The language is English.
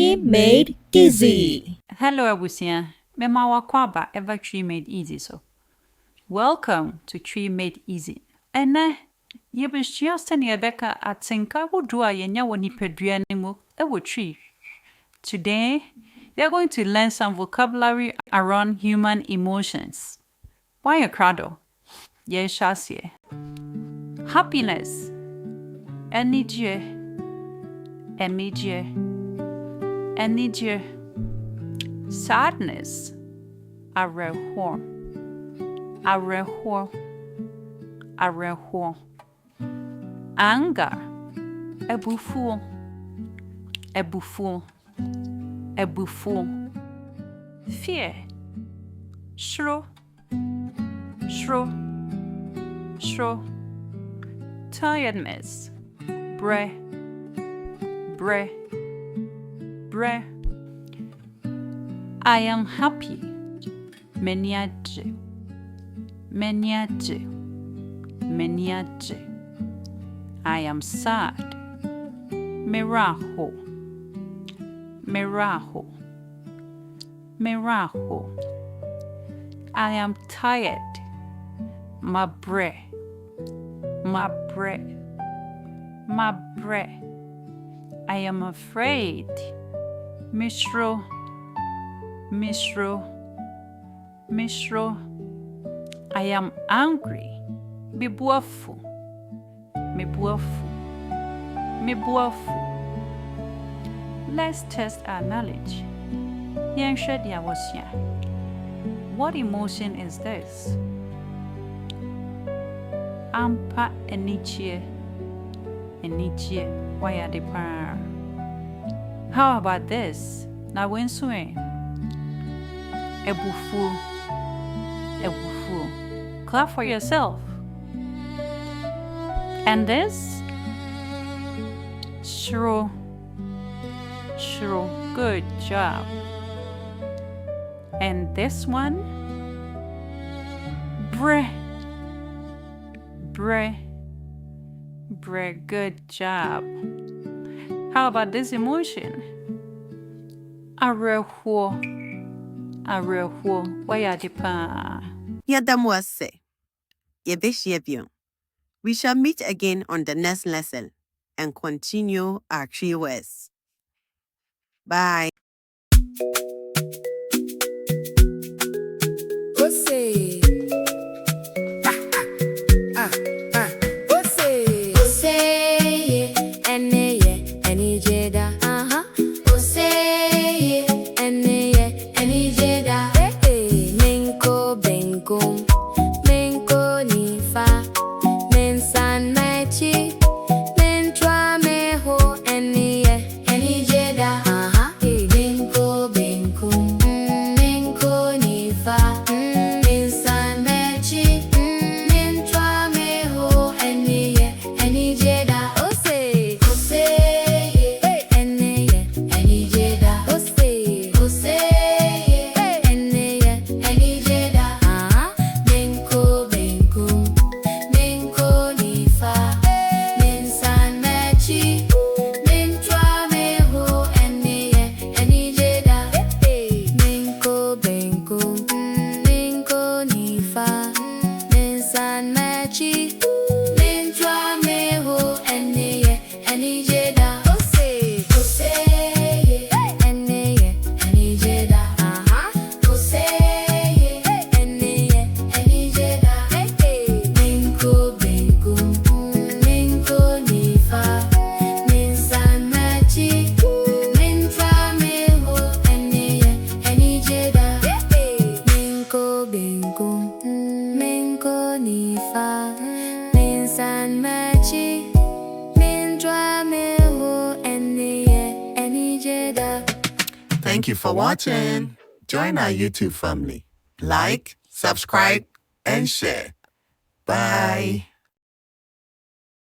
Tree Made Easy. Hello, Abusia. Mema wakwaba ever Tree Made Easy so. Welcome to Tree Made Easy. Ene, yebishia stani ebeka atinka wudua yenya woni pedua nimu ewo tree. Today, we are going to learn some vocabulary around human emotions. Why a crado? Yes, Shasie. Happiness. Enidje. Emidje. Enidje. Sadness. Areho. Areho. Areho. Anger. Ebufu. Ebufu. Ebufu. Fear. Shro. Shro. Shro. Tiredness. Bre. Bre. Bre. I am happy. Meniaje. Meniaje. Meniaje. I am sad. Mirajo. Mirajo. Mirajo. I am tired. Mabre. Mabre. Mabre. I am afraid. Mishro. Mishro. Mishro. I am angry. Bibuafu. Mibuafu. Mibuafu. Let's test our knowledge. What emotion is this? Ampa enichie. Enichie. Wayadipar. How about this? Now when swing. Ebufu. Ebufu. Clap for yourself. And this? Shro. Shro. Good job. And this one? Bre. Bre. Bre. Good job. How about this emotion? Areho. Areho. Wayadipa. Yadamwase. Yebishyebion. We shall meet again on the next lesson and continue our 3 words. Bye. Thank you for watching. Join our YouTube family. Like, subscribe, and share. Bye.